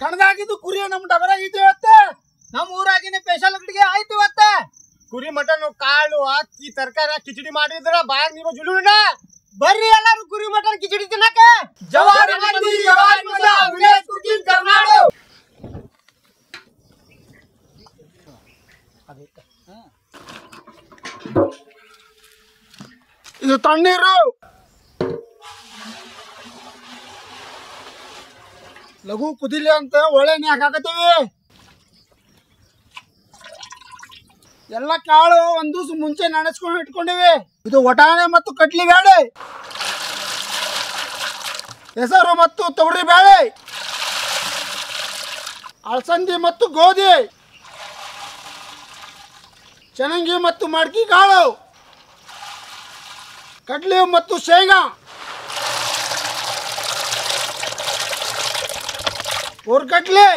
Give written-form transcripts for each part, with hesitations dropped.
ಕಣದಾಗಿದ್ದು ಕುರಿ ನಮ್ ಡಬರಾಗಿದ್ದು ಇವತ್ತ ನಮ್ ಊರಾಗಿನ ಸ್ಪೆಷಲ್ ಅಡಿಗೆ ಆಯ್ತು ಇವತ್ತ ಕುರಿ ಮಟನ್ ಕಾಳು ಅಕ್ಕಿ ತರಕಾರಿ ಕಿಚಡಿ ಮಾಡಿದ್ರ ಬಾಯಾಗ ನೀವು ಜುಳುವಿನ ಬರ್ರಿ ಎಲ್ಲಾರು ಕುರಿ ಮಟನ್ ಕಿಚಡಿ ತಿನ್ನಕ ಜವಾರಿ ಮಂದಿ ಜವಾರಿ ಮದ ವಿಲೇಜ್ ಕುಕಿಂಗ್ ಕರ್ನಾಡು ಇದು ತಣ್ಣೀರು ಲಘು ಕುದಿಲಿ ಅಂತ ಒಳ್ಳೆ ಹಾಕಾಕತ್ತೀವಿ ಎಲ್ಲ ಕಾಳು ಒಂದ್ ದಿವಸ ಮುಂಚೆ ನೆನೆಸ್ಕೊಂಡು ಇಟ್ಕೊಂಡಿವಿ ಇದು ವಟಾಣೆ ಮತ್ತು ಕಡ್ಲಿ ಬೇಳೆ ಹೆಸರು ಮತ್ತು ತೊಗರಿ ಬೇಳೆ ಅಲಸಂದಿ ಮತ್ತು ಗೋಧಿ ಚನಂಗಿ ಮತ್ತು ಮಡಕಿ ಕಾಳು ಕಡ್ಲಿ ಮತ್ತು ಶೇಂಗಾ ಹುರ್ಗಡ್ಲೆ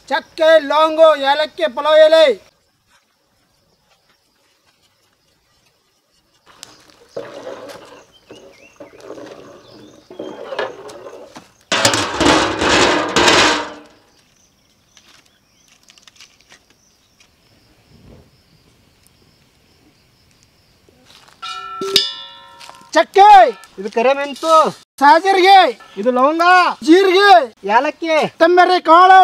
ಚಕ್ಕೆ ಲವಂಗು ಏಲಕ್ಕಿ ಪಲಾವ್ ಎಲೆ ಚಕ್ಕೆ ಇದು ಕರಿಮೆಣಸು ಸಾಜೀರಿಗೆ ಇದು ಲವಂಗ ಜೀರಿಗೆ ಏಲಕ್ಕಿ ಕೊತ್ತಂಬರಿ ಕಾಳು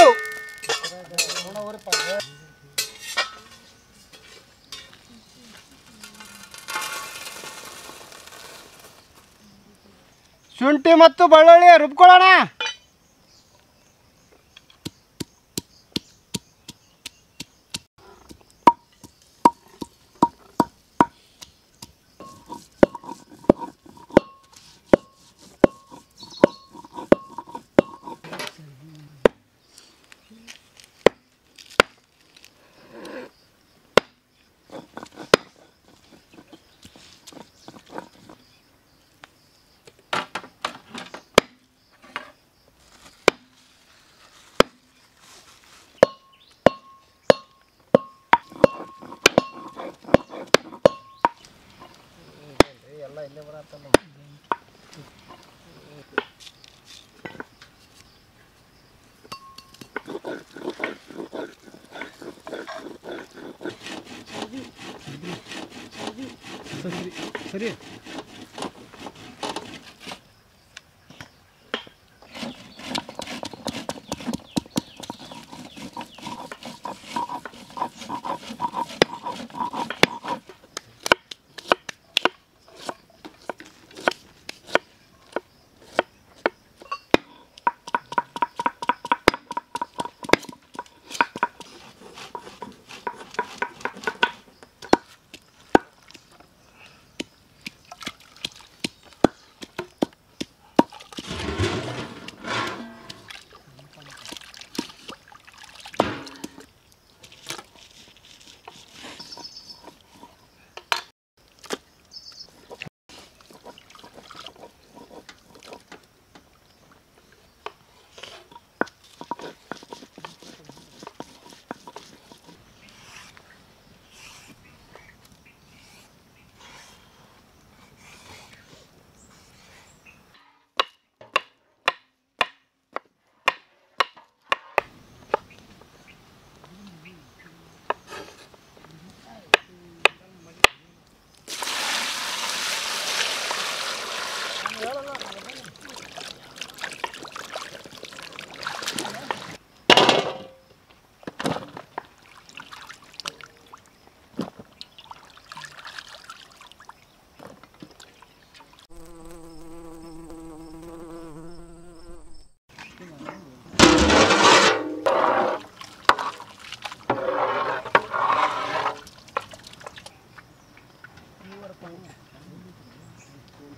ಶುಂಠಿ ಮತ್ತು ಬೆಳ್ಳುಳ್ಳಿ ರುಬ್ಕೊಳ್ಳೋಣ ಸರಿ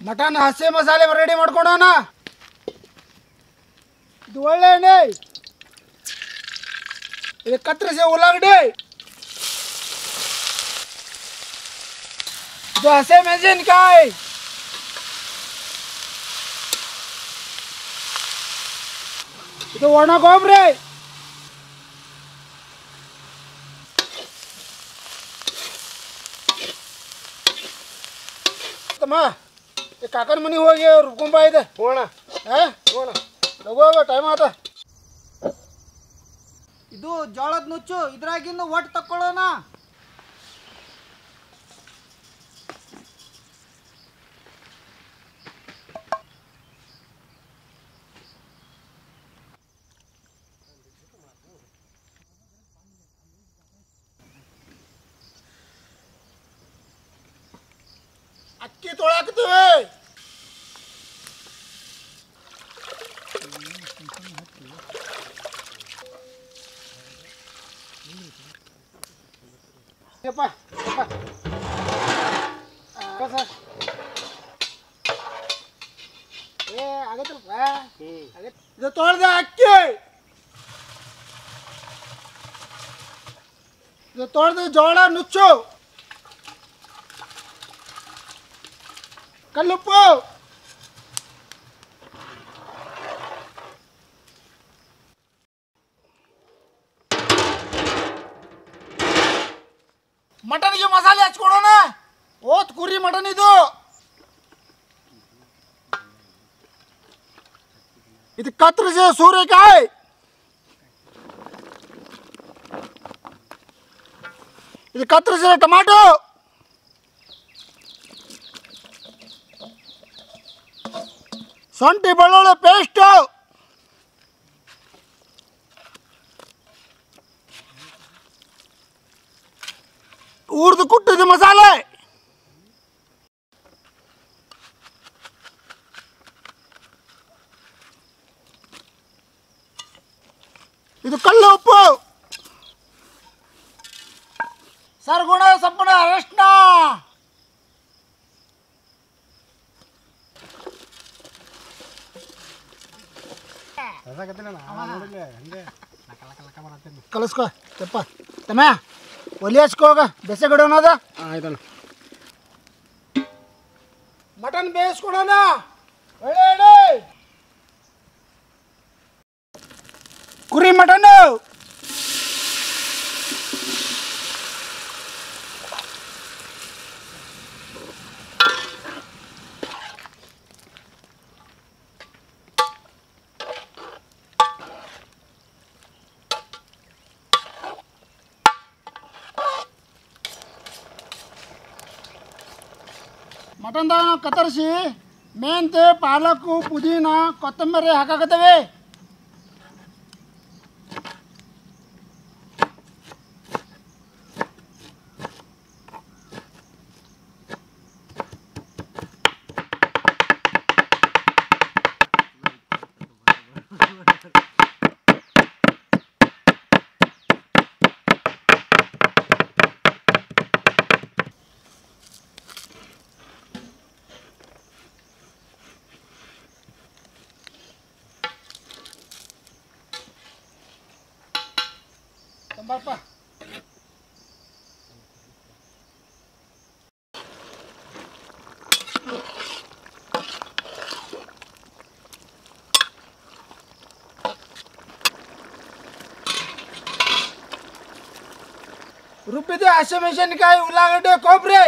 ಮಟನ್ ಹಸಿ ಮಸಾಲೆ ರೆಡಿ ಮಾಡ್ಕೊಡೋಣ ಇದು ಒಳ್ಳೆ ಎಣ್ಣೆ ಇದು ಕತ್ತರಿಸಿ ಉಳ್ಳಾಗಡ್ಡಿ ಇದು ಹಸಿ ಮೆಣಸಿನಕಾಯಿ ಇದು ಒಣ ಕೊಬ್ಬರಿ ತಮ್ಮ ಈ ಕಾಕನ ಮನೆಗೆ ಹೋಗಿ ರುಬ್ಕೊಂಬ ಇದೆ ಹೋಣ ಹೋಣ ತಗೋ ಟೈಮ್ ಆತ. ಇದು ಜೋಳದ ನುಚ್ಚು, ಇದ್ರಾಗಿಂದ ಒಟ್ಟು ತಕ್ಕೊಳ್ಳೋಣ. ಅಕ್ಕಿ ತೊಳಾಕ್ತೀವಿ. ಆಗತ್ತಲ್ಪ ಇದು ತೊಳೆದ ಅಕ್ಕಿ, ಇದು ತೊಳೆದ ಜೋಳ ನುಚ್ಚು, ಕಲ್ಲುಪ್ಪು, ಮಟನ್ಗೆ ಮಸಾಲೆ ಹಚ್ಕೊಡೋಣ. ಓತ್ ಕುರಿ ಮಟನ್ ಇದು. ಇದು ಕತ್ತರಿಸಿ ಸೂರ್ಯಕಾಯಿ, ಇದು ಕತ್ತರಿಸಿದ ಟೊಮಾಟೊ, ಶುಂಠಿ ಬೆಳ್ಳುಳ್ಳಿ ಪೇಸ್ಟು, ಹುರಿದು ಕುಟ್ಟಿದ ಮಸಾಲೆ, ಇದು ಕಲ್ಲು ಉಪ್ಪು, ಸರ್ಗುಣ ಸಪ್ಪಣ ಅರಶಿನ, ಕಲಿಸ್ಕೊ ಚಪ್ಪ ತಮ್ಮ ಒಲಿ ಹಚ್ಕೋಗ ಬೆಸೆ ಗಿಡೋಣದ. ಆಯ್ತಣ್ಣ. ಮಟನ್ ಬೇಯಿಸ್ಕೊಡೋಣ. ಒಳ್ಳೆ ಕುರಿ ಮಟನ್, ಮಟನ್ದಾಗ ನಾವು ಕತ್ತರಿಸಿ ಮೆಂತೆ ಪಾಲಕು ಪುದೀನ ಕೊತ್ತಂಬರಿ ಹಾಕಾಕತ್ತೇವೆ. ತಂಬಪ್ಪ ರುಬ್ಬಿದ ಹಸಿಮೆಣಸಿನಕಾಯಿ ಉಳ್ಳಾಗಡ್ಡೆ ಕೊಬ್ಬರಿ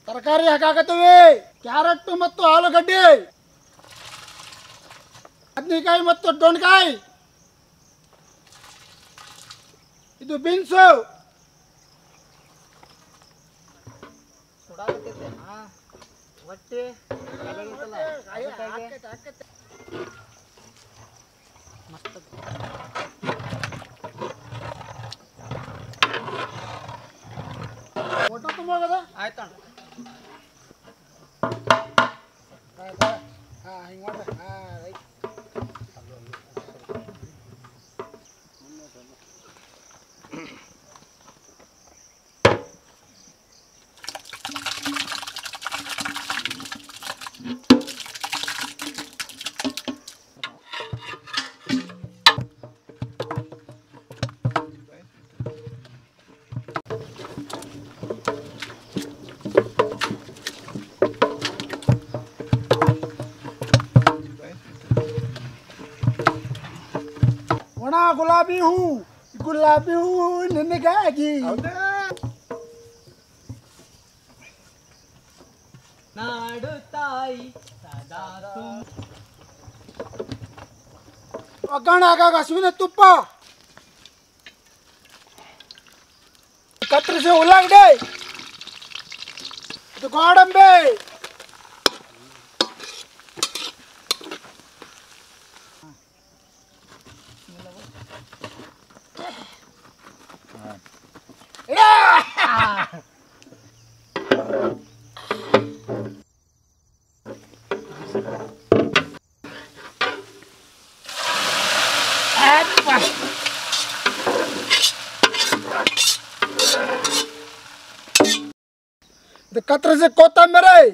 ತರಕಾರಿ ಹಾಕಾಕತ್ತೀವಿ. ಕ್ಯಾರೆಟ್ ಮತ್ತು ಆಲೂಗಡ್ಡೆ, ಬದನೆಕಾಯಿ ಮತ್ತು ದೊಣ್ಣೆಕಾಯಿ, ಇದು ಬೀನ್ಸು, ಹೊಟ್ಟೆ ಫೋಟೋ ತುಂಬೋಗದ ಆಯ್ತಣ್ಣ. ಹಿಂಗೆ ಮಾಡ್ರಿ. ರೈಟ್. ಗುಲಾಬಿ ಹೂ ನಿನಗಾಗಿ. ನಾಡು ತಾಯಿ ಸದಾ ಒಗ್ಗರಣೆ ಆಗಾಗ ಹಸುವಿನ ತುಪ್ಪ, ಕತ್ತರಿಸಿ ಉಳ್ಳಾಗಡ್ಡೆ, ಇದು ಗೋಡಂಬಿ, ಇದು ಕತ್ತರಿಸಿ ಕೊತ್ತಂಬರಿ,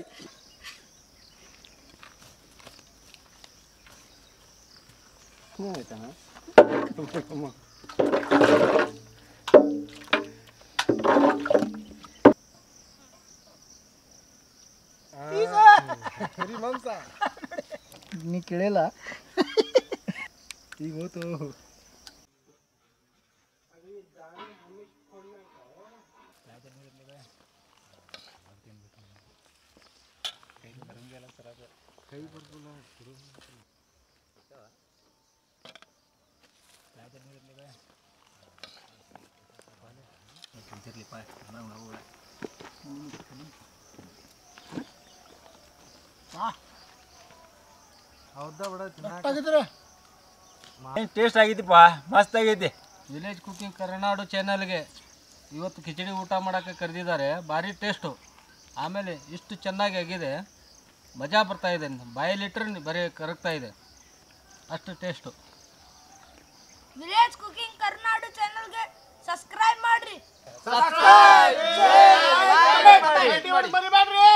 ನೀ ಕೇಳಿಲ್ಲ ಈಗ ಹೋತು. ಟೇಸ್ಟ್ ಆಗಿದೆಪ್ಪ, ಮಸ್ತ್ ಆಗೈತಿ. ವಿಲೇಜ್ ಕುಕಿಂಗ್ ಕರುನಾಡು ಚಾನಲ್ಗೆ ಇವತ್ತು ಖಿಚಡಿ ಊಟ ಮಾಡೋಕ್ಕೆ ಕರೆದಿದ್ದಾರೆ. ಭಾರಿ ಟೇಸ್ಟು. ಆಮೇಲೆ ಇಷ್ಟು ಚೆನ್ನಾಗಿ ಆಗಿದೆ, ಮಜಾ ಬರ್ತಾ ಇದೆ. ಬಾಯಲ್ಲಿಟ್ಟರೆ ಬರೀ ಕರಗ್ತಾ ಇದೆ, ಅಷ್ಟು ಟೇಸ್ಟು. ವಿಲೇಜ್ ಕುಕಿಂಗ್ ಕರುನಾಡು ಚಾನಲ್ಗೆ ಸಬ್ಸ್ಕ್ರೈಬ್ ಮಾಡ್ರಿ. ಮರಿಬೇಡ್ರಿ.